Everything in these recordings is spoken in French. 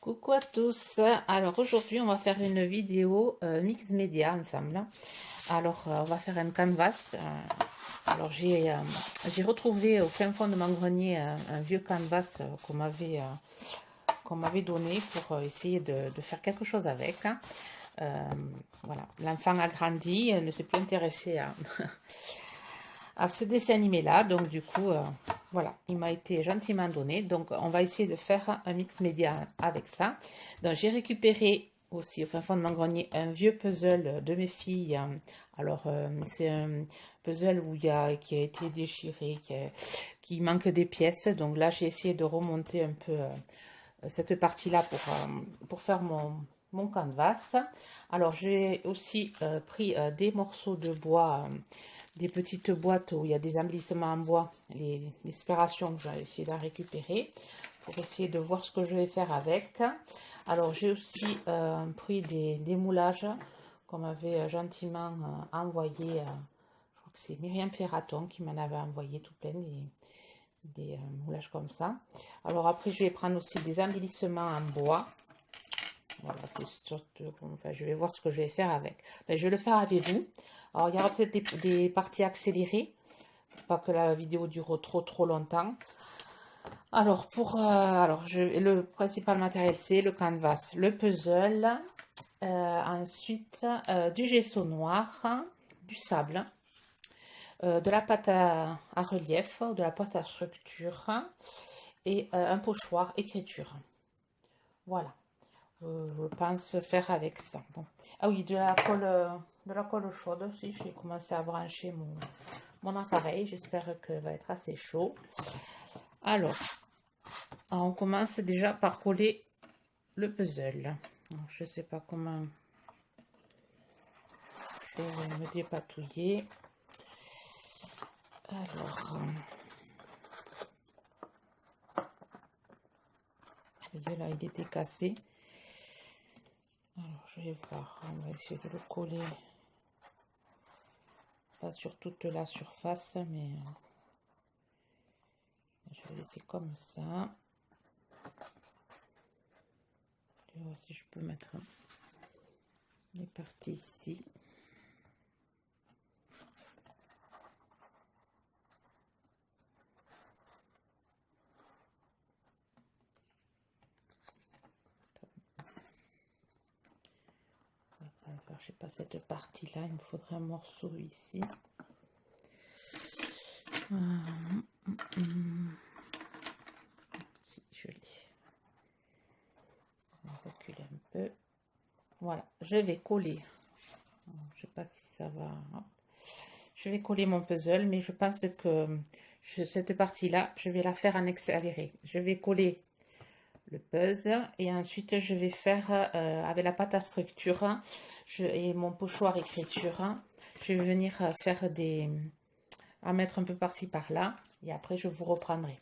Coucou à tous. Alors aujourd'hui on va faire une vidéo mix média ensemble. Alors on va faire un canvas. Alors j'ai retrouvé au fin fond de mon grenier un vieux canvas qu'on m'avait donné pour essayer de faire quelque chose avec. Voilà, l'enfant a grandi, elle ne s'est plus intéressée à ce dessin animé là, donc du coup voilà, il m'a été gentiment donné, donc on va essayer de faire un mix média avec ça. Donc j'ai récupéré aussi au fin fond de mon grenier un vieux puzzle de mes filles. Alors c'est un puzzle qui a été déchiré, qui manque des pièces, donc là j'ai essayé de remonter un peu cette partie là pour faire mon canvas. Alors j'ai aussi pris des morceaux de bois, des petites boîtes où il y a des embellissements en bois, les inspirations que j'ai essayé de récupérer pour essayer de voir ce que je vais faire avec. Alors j'ai aussi pris des moulages qu'on m'avait gentiment envoyé. Je crois que c'est Myriam Ferraton qui m'en avait envoyé tout plein des moulages comme ça. Alors après je vais prendre aussi des embellissements en bois. Voilà, c'est surtout, enfin, je vais voir ce que je vais faire avec. Ben, je vais le faire avec vous. Alors, il y aura peut-être des parties accélérées, pour pas que la vidéo dure trop longtemps. Alors, le principal matériel, c'est le canvas, le puzzle, ensuite du gesso noir, du sable, de la pâte à relief, de la pâte à structure et un pochoir écriture. Voilà. Je pense faire avec ça. Bon. Ah oui, de la colle chaude aussi. J'ai commencé à brancher mon appareil. J'espère qu'elle va être assez chaud. Alors, on commence déjà par coller le puzzle. Alors, je ne sais pas comment je vais me dépatouiller. Alors, là, il était cassé. Alors, je vais voir, on va essayer de le coller, pas sur toute la surface, mais je vais laisser comme ça. Je vais voir si je peux mettre les parties ici. Je sais pas, cette partie là, il me faudrait un morceau ici. Si, je l'ai. On va reculer un peu. Voilà, je vais coller. Je sais pas si ça va. Je vais coller mon puzzle, mais je pense que cette partie là, je vais la faire en accéléré. Je vais coller le puzzle et ensuite je vais faire avec la pâte à structure et mon pochoir écriture, je vais venir faire à mettre un peu par-ci par-là et après je vous reprendrai.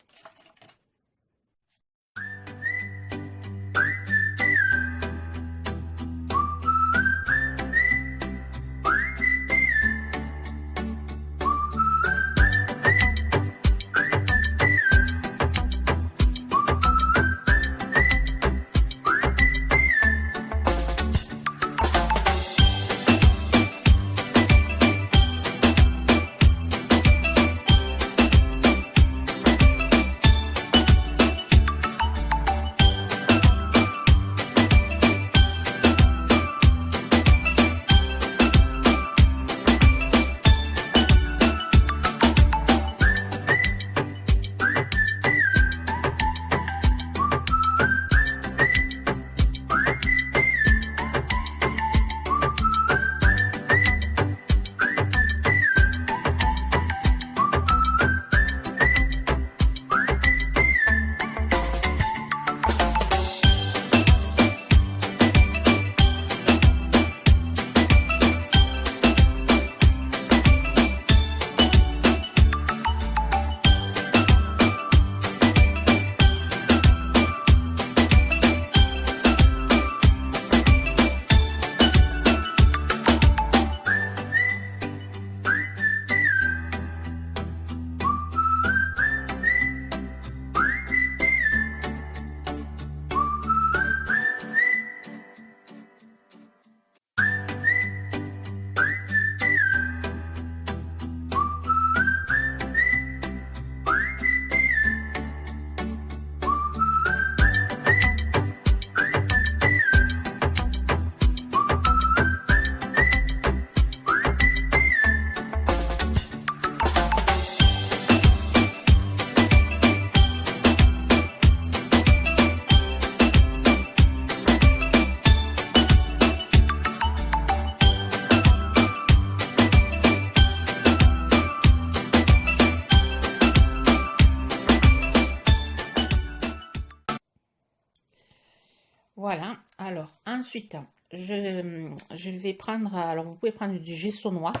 Voilà, alors ensuite, je vais prendre, alors vous pouvez prendre du gesso noir,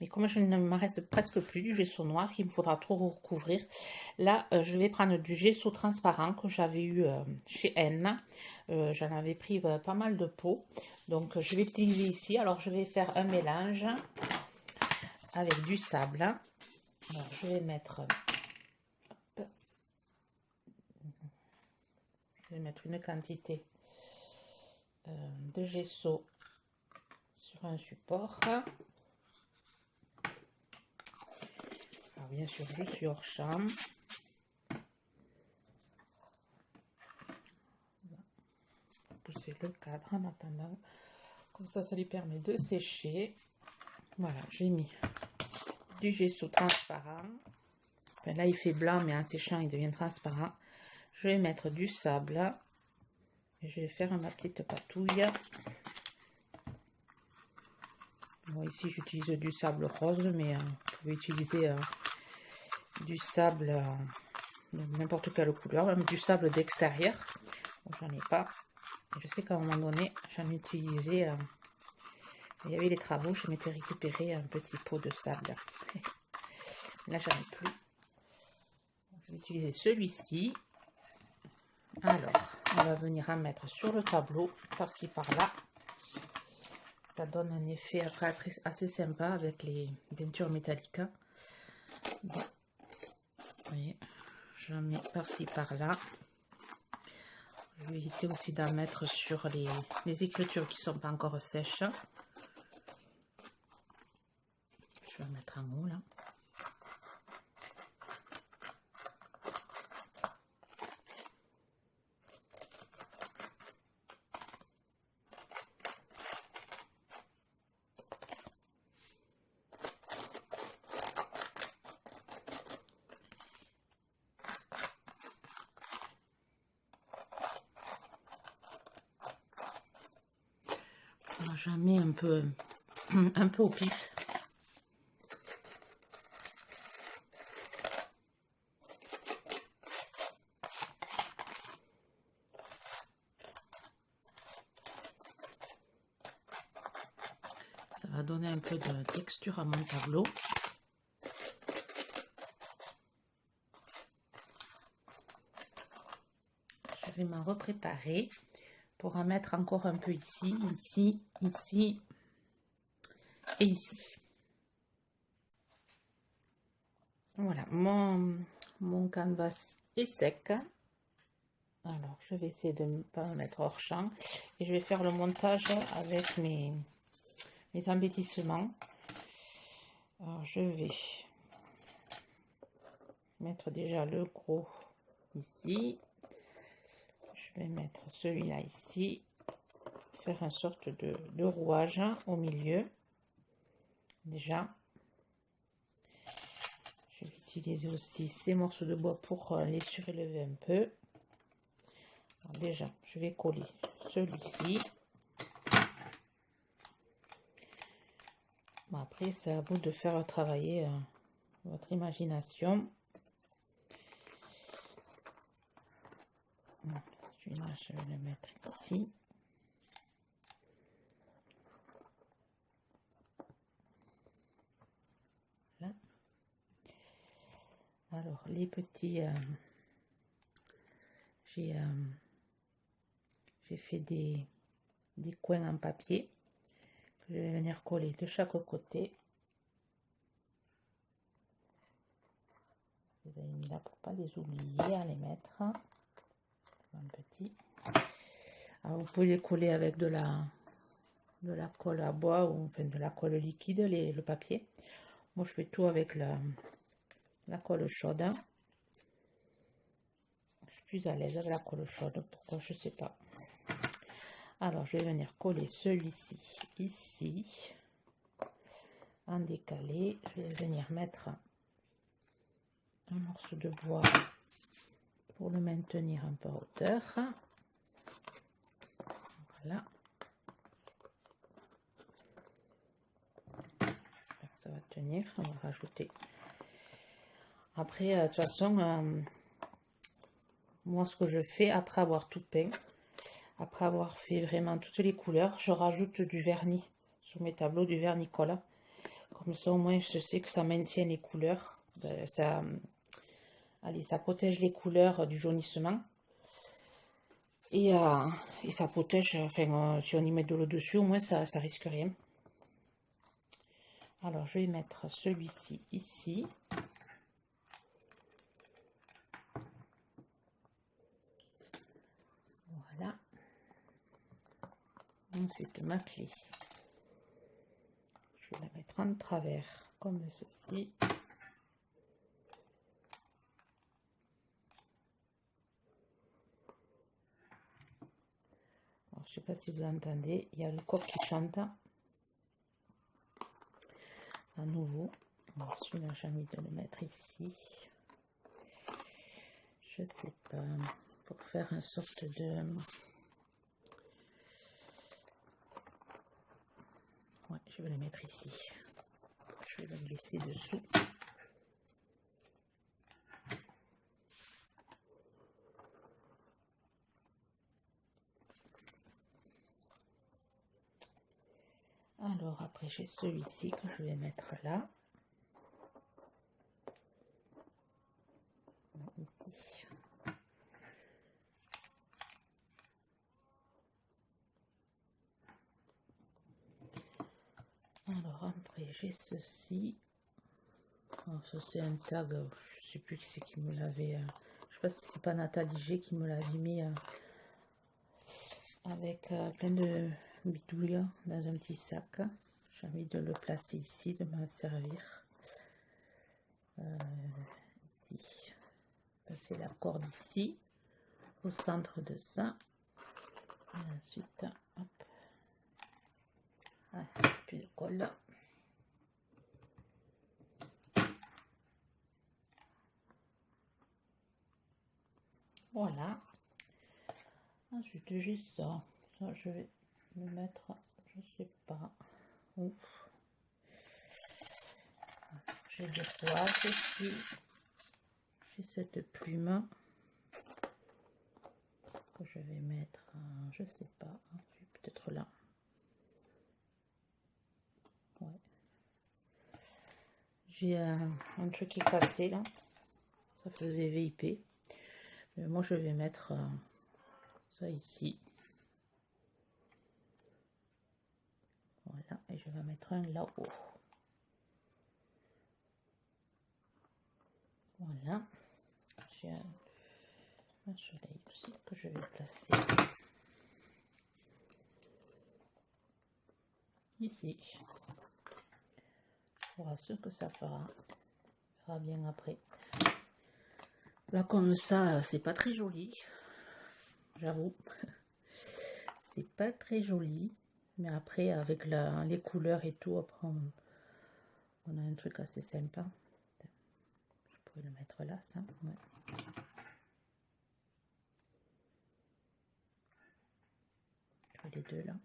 mais comme je ne me reste presque plus du gesso noir, qu'il me faudra trop recouvrir, là je vais prendre du gesso transparent que j'avais eu chez N. J'en avais pris pas mal de pots, donc je vais utiliser ici. Alors je vais faire un mélange avec du sable. Alors je vais mettre, hop, je vais mettre une quantité de gesso sur un support. Alors bien sûr je suis hors champ. Pousser le cadre en attendant, comme ça lui permet de sécher. Voilà, j'ai mis du gesso transparent. Enfin, là il fait blanc, mais en séchant il devient transparent. Je vais mettre du sable et je vais faire ma petite patouille. Moi ici j'utilise du sable rose, mais vous pouvez utiliser du sable n'importe quelle couleur, même du sable d'extérieur. Bon, j'en ai pas. Je sais qu'à un moment donné j'en utilisais, il y avait les travaux, je m'étais récupéré un petit pot de sable. Là j'en ai plus. Je vais utiliser celui-ci. Alors on va venir en mettre sur le tableau par-ci par-là. Ça donne un effet après assez sympa avec les peintures métalliques. Bon, vous voyez, j'en mets par-ci par-là. Je vais éviter aussi d'en mettre sur les écritures qui ne sont pas encore sèches. Je vais en mettre un mot là. J'en mets un peu au pif. Ça va donner un peu de texture à mon tableau. Je vais m'en repréparer pour en mettre encore un peu ici, ici, ici et ici. Voilà, mon canvas est sec. Alors, je vais essayer de ne pas me mettre hors champ. Et je vais faire le montage avec mes embellissements. Alors, je vais mettre déjà le gros ici. Je vais mettre celui-là ici. Faire une sorte de rouage au milieu. Déjà. Je vais utiliser aussi ces morceaux de bois pour les surélever un peu. Alors déjà, je vais coller celui-ci. Bon, après, c'est à vous de faire travailler votre imagination. Celui-là, je vais le mettre ici. Voilà. Alors, les petits... j'ai fait des coins en papier que je vais venir coller de chaque côté. Je les ai mis là pour pas les oublier à les mettre. Un petit. Alors, vous pouvez les coller avec de la colle à bois ou enfin de la colle liquide, le papier. Moi, je fais tout avec la colle chaude. Je suis plus à l'aise avec la colle chaude. Pourquoi? Je sais pas. Alors, je vais venir coller celui-ci ici. En décalé, je vais venir mettre un morceau de bois pour le maintenir un peu à hauteur. Voilà. Ça va tenir. On va rajouter. Après, de toute façon, moi, ce que je fais après avoir tout peint, Après avoir fait vraiment toutes les couleurs, je rajoute du vernis sur mes tableaux, du vernis-colle. Comme ça, au moins, je sais que ça maintient les couleurs. Allez, ça protège les couleurs du jaunissement. Et ça protège, enfin, si on y met de l'eau dessus, au moins, ça risque rien. Alors, je vais mettre celui-ci ici. Voilà. Ensuite, ma clé. Je vais la mettre en travers, comme ceci. Alors, je ne sais pas si vous entendez, il y a le coq qui chante. À nouveau. Celui-là, j'ai envie de le mettre ici. Je sais pas, pour faire une sorte de... Ouais, je vais le mettre ici. Je vais le glisser dessous. Alors après, j'ai celui-ci que je vais mettre là. Ici. Alors après, j'ai ceci. Alors, ça c'est un tag, je sais plus qui c'est qui me l'avait... je sais pas si c'est pas Nathalie G qui me l'avait mis avec plein de bidouilles dans un petit sac. J'ai envie de le placer ici, de m'en servir. Ici. Passer la corde ici, au centre de ça. Et ensuite, hop. Ah, plus de colle. Voilà. Ensuite, j'ai ça. Ça, je vais le mettre, je sais pas où. J'ai des poids ici. J'ai cette plume que je vais mettre, je sais pas, peut-être là. Ouais. J'ai un truc qui est cassé là. Ça faisait VIP. Mais moi, je vais mettre ça ici. Voilà, et je vais mettre un là-haut. Voilà. J'ai un soleil aussi que je vais placer ici. On verra ce que ça fera. On verra bien après. Là, comme ça, c'est pas très joli. J'avoue. C'est pas très joli. Mais après, avec les couleurs et tout, après, on a un truc assez sympa. Je pourrais le mettre là, ça. Ouais. Les deux là.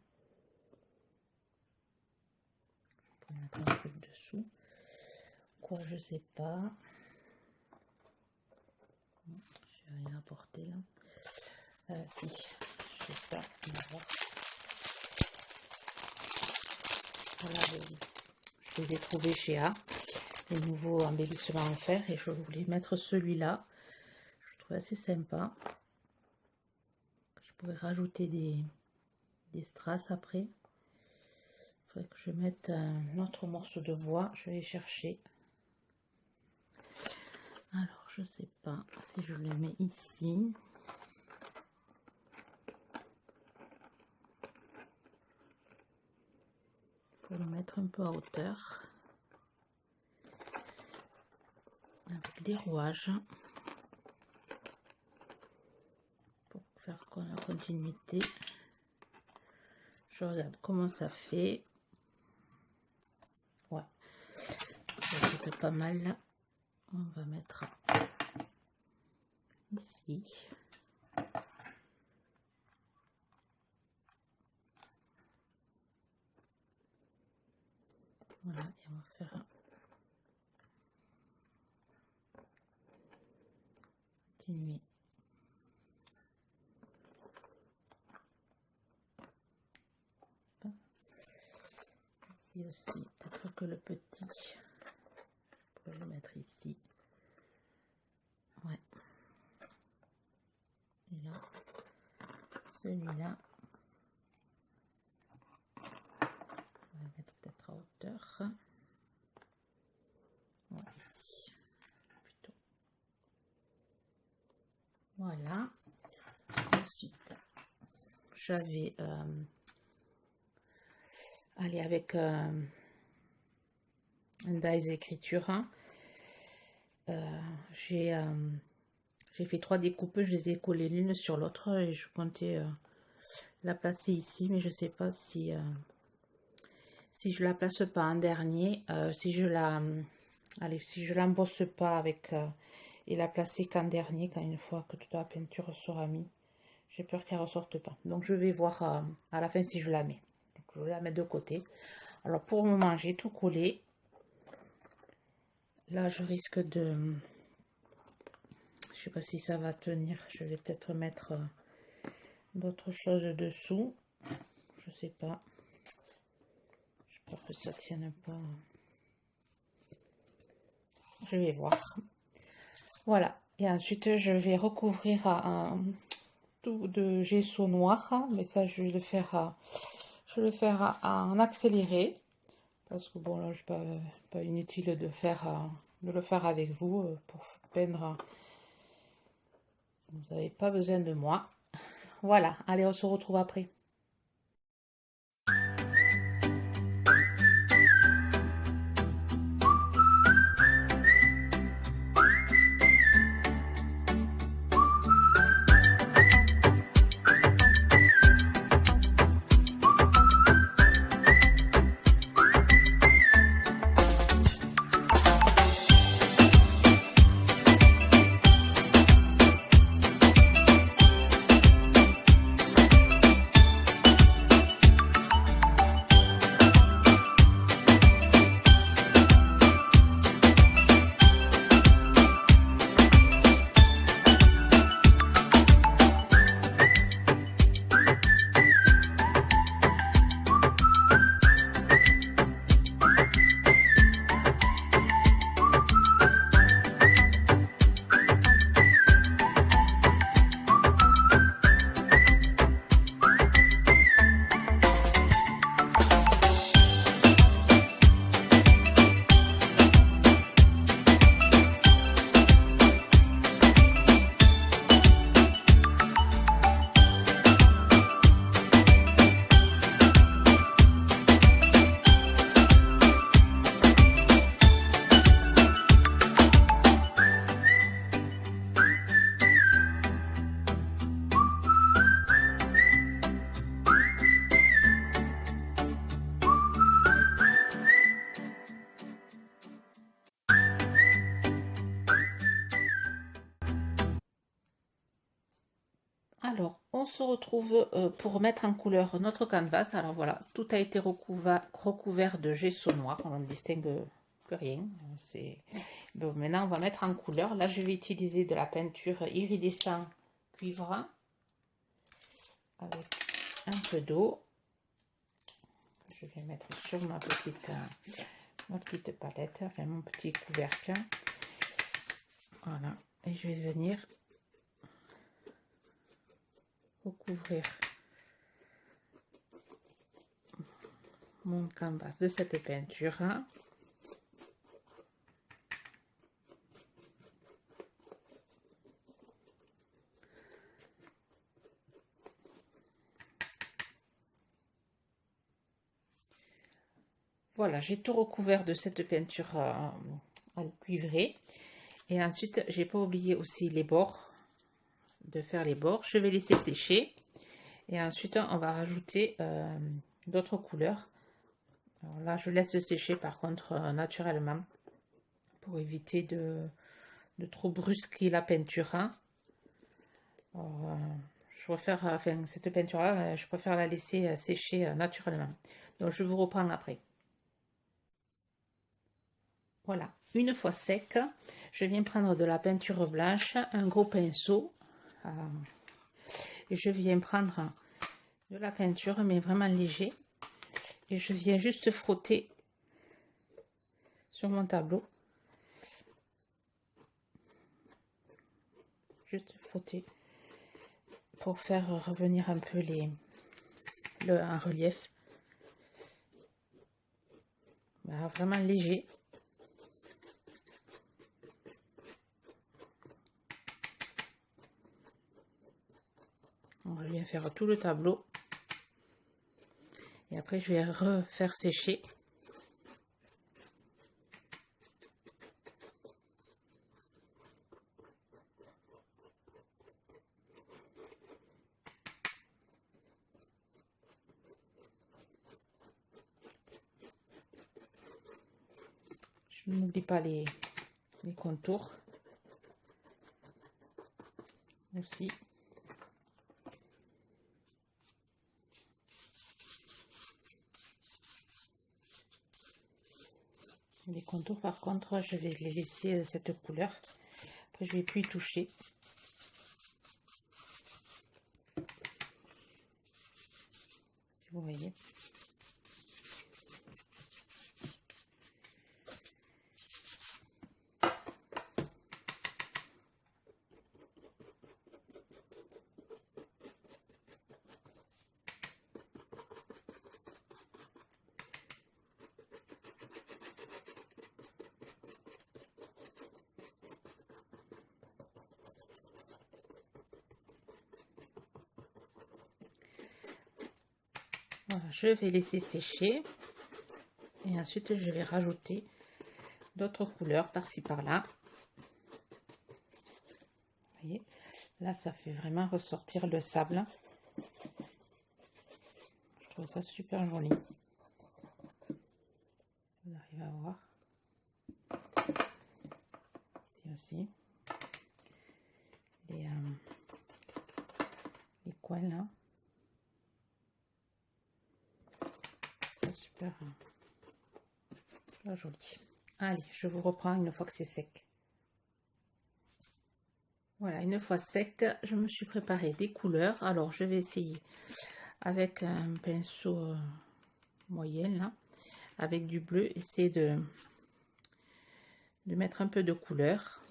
Je pourrais mettre un truc dessous. Quoi, je sais pas. Je vais rien apporter là. Si, j'ai ça. On va voir. Voilà, je les ai trouvés chez A. Les nouveaux embellissements en fer. Et je voulais mettre celui-là. Je trouve assez sympa. Je pourrais rajouter des strass après. Il faudrait que je mette un autre morceau de bois. Je vais chercher. Alors, je sais pas si je le mets ici. Pour le mettre un peu à hauteur. Avec des rouages. Pour faire la continuité. Je regarde comment ça fait. Ouais. C'est pas mal. On va mettre ici. Voilà, et on va faire continuer. ici aussi, peut-être que le petit, je peux le mettre ici. Ouais. Et là, celui-là, on va mettre peut-être à hauteur. Voilà, ici, plutôt. Voilà. Ensuite, j'avais aller avec un dies écriture. J'ai fait 3 découpes, je les ai collées l'une sur l'autre et je comptais la placer ici, mais je sais pas si si je la place pas en dernier, si je la si je l'embosse pas avec et la placer qu'en dernier, quand une fois que toute la peinture sera mise, j'ai peur qu'elle ressorte pas. Donc je vais voir à la fin si je la mets. Donc, je vais la mettre de côté. Alors pour le moment j'ai tout collé. Là je risque de, je sais pas si ça va tenir, je vais peut-être mettre d'autres choses dessous, je sais pas, j'ai peur que ça tienne pas, je vais voir. Voilà, et ensuite je vais recouvrir un tout de gesso noir, mais ça je vais le faire en accéléré, parce que bon là je pas inutile de le faire avec vous pour peindre, vous n'avez pas besoin de moi. Voilà, allez, on se retrouve après. Alors, on se retrouve pour mettre en couleur notre canvas. Alors voilà, tout a été recouvert de gesso noir. On ne distingue plus rien. Bon, maintenant, on va mettre en couleur. Là, je vais utiliser de la peinture iridescent cuivre avec un peu d'eau. Je vais mettre sur ma petite palette, enfin mon petit couvercle. Voilà, et je vais venir recouvrir mon canvas de cette peinture. Voilà, j'ai tout recouvert de cette peinture à cuivrer. Et ensuite, j'ai pas oublié aussi les bords, de faire les bords. Je vais laisser sécher. Et ensuite, on va rajouter d'autres couleurs. Alors là, je laisse sécher par contre naturellement pour éviter de trop brusquer la peinture. Alors, je préfère, enfin, cette peinture-là, je préfère la laisser sécher naturellement. Donc, je vous reprends après. Voilà, une fois sec, je viens prendre de la peinture blanche, un gros pinceau. Et je viens prendre de la peinture, mais vraiment léger. Et je viens juste frotter sur mon tableau. Juste frotter pour faire revenir un peu un relief. Voilà, vraiment léger. On va bien faire tout le tableau. Et après, je vais refaire sécher. Je n'oublie pas les contours aussi. Les contours, par contre, je vais les laisser cette couleur. Après, je vais plus y toucher. Si vous voyez. Voilà, je vais laisser sécher et ensuite je vais rajouter d'autres couleurs par-ci par-là. Vous voyez, là ça fait vraiment ressortir le sable. Je trouve ça super joli. Vous arrivez à voir. Ici aussi. Les coins là. C'est super joli. Allez, je vous reprends une fois que c'est sec. Voilà, une fois sec, je me suis préparé des couleurs. Alors, je vais essayer avec un pinceau moyen, là, avec du bleu, essayer de mettre un peu de couleur.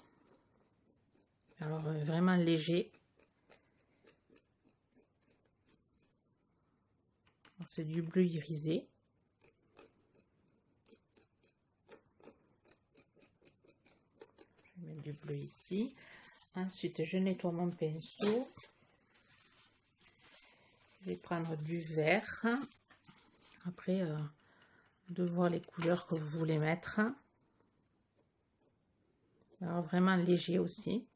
Alors, vraiment léger. C'est du bleu irisé. Je vais mettre du bleu ici. Ensuite, je nettoie mon pinceau. Je vais prendre du vert. Après, de voir les couleurs que vous voulez mettre. Alors, vraiment léger aussi.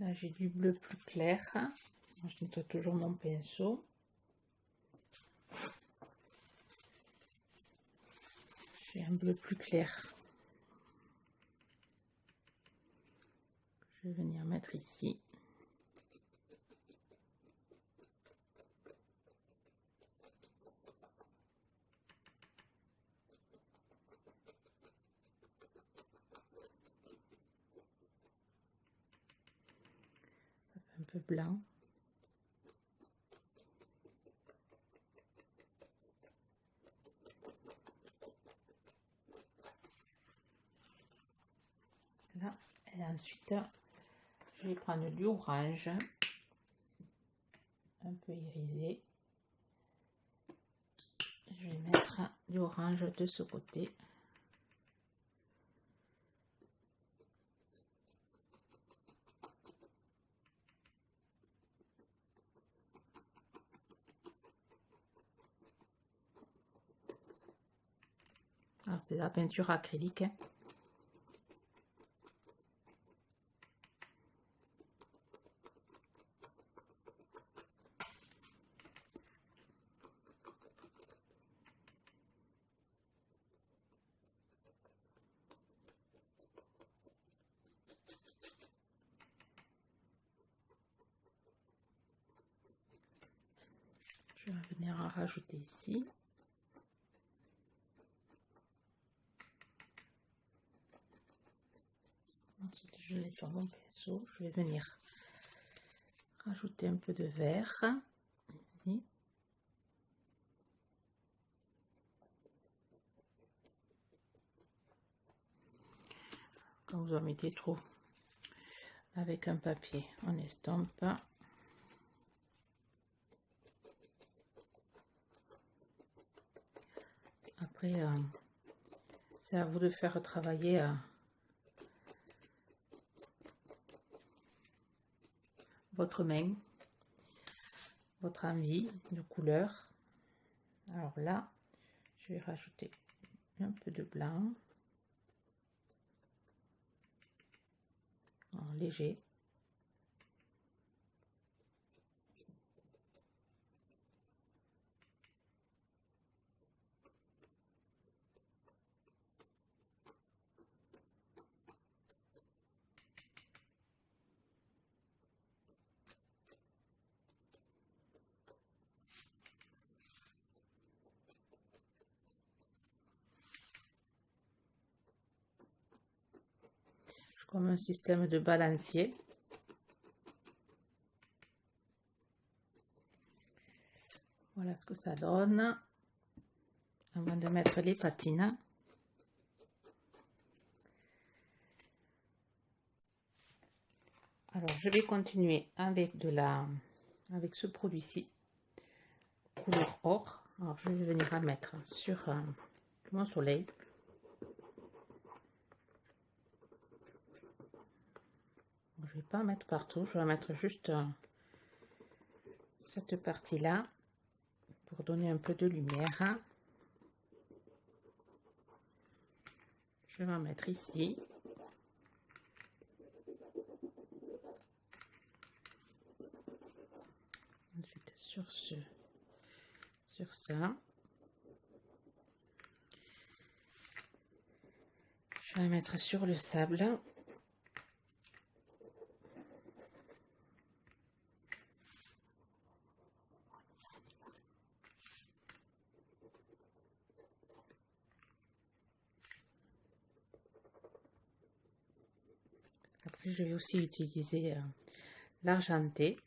Là, j'ai du bleu plus clair. Je nettoie toujours mon pinceau. J'ai un bleu plus clair. Je vais venir mettre ici. Ça fait un peu blanc. Là, et ensuite, je vais prendre du orange, un peu irisé. Je vais mettre du orange de ce côté. Alors, c'est la peinture acrylique. venir en rajouter ici. Ensuite, je nettoie mon pinceau. Je vais venir rajouter un peu de vert ici. Quand vous en mettez trop, avec un papier, on estompe. Après, c'est à vous de faire travailler votre main, votre envie de couleur. Alors là, je vais rajouter un peu de blanc, en léger. Comme un système de balancier. Voilà ce que ça donne avant de mettre les patines. Alors je vais continuer avec avec ce produit-ci couleur or. Alors je vais venir à mettre sur mon soleil. Je vais pas mettre partout, je vais mettre juste cette partie-là pour donner un peu de lumière. Je vais en mettre ici. Ensuite sur ça. Je vais mettre sur le sable. Après, je vais aussi utiliser l'argenté.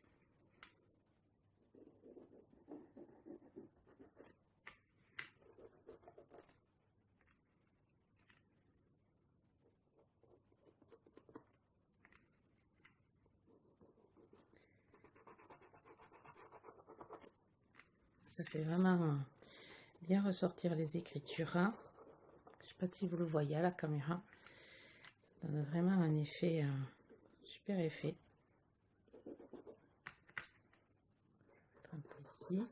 Ça fait vraiment bien ressortir les écritures. Je ne sais pas si vous le voyez à la caméra. Ça donne vraiment un effet, super effet. Un peu ici.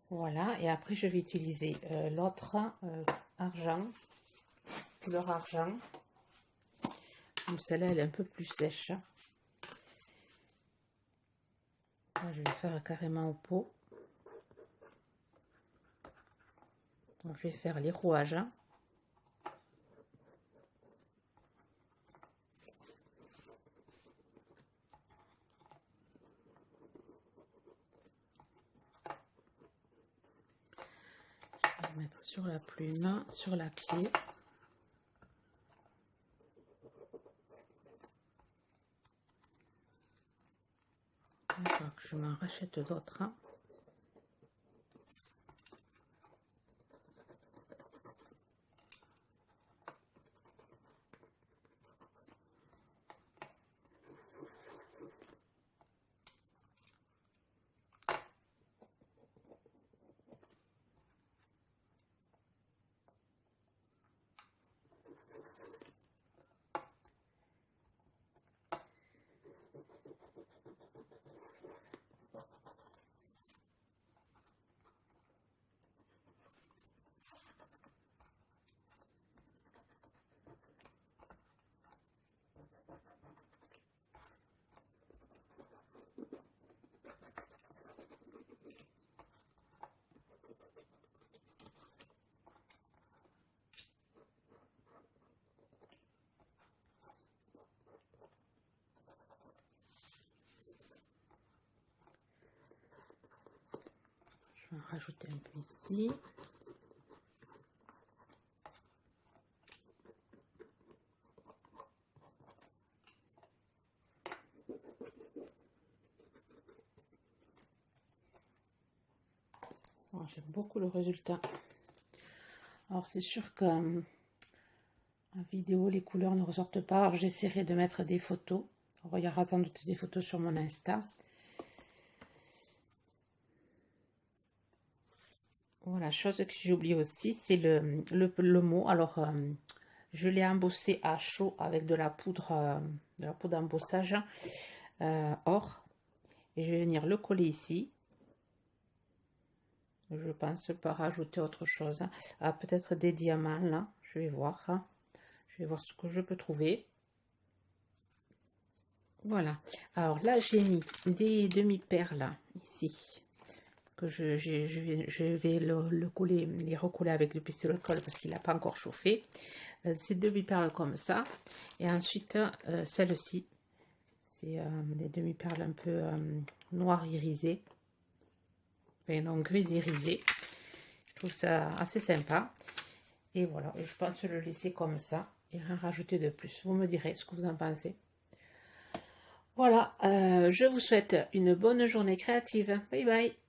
Voilà, et après je vais utiliser l'autre argent, couleur argent. Comme celle-là, elle est un peu plus sèche. Ça, je vais faire carrément au pot. Donc, je vais faire les rouages. Je vais mettre sur la plume, sur la clé. Donc, je m'en rachète d'autres. rajouter un peu ici. J'aime beaucoup le résultat. Alors c'est sûr que en vidéo les couleurs ne ressortent pas. Alors j'essaierai de mettre des photos. Alors, il y aura sans doute des photos sur mon Insta. Voilà, chose que j'ai oublié aussi, c'est le mot. Alors je l'ai embossé à chaud avec de la poudre d'embossage or. Et je vais venir le coller ici. Je pense pas rajouter autre chose. Ah, peut-être des diamants là. Je vais voir. Je vais voir ce que je peux trouver. Voilà. Alors là, j'ai mis des demi-perles ici. Que je vais le coller, les recoller avec le pistolet de colle parce qu'il n'a pas encore chauffé. Ces demi-perles comme ça. Et ensuite, celle-ci. C'est des demi-perles un peu noires irisées. Enfin, non, gris irisé. Je trouve ça assez sympa. Et voilà, je pense le laisser comme ça et rien rajouter de plus. Vous me direz ce que vous en pensez. Voilà, je vous souhaite une bonne journée créative. Bye bye.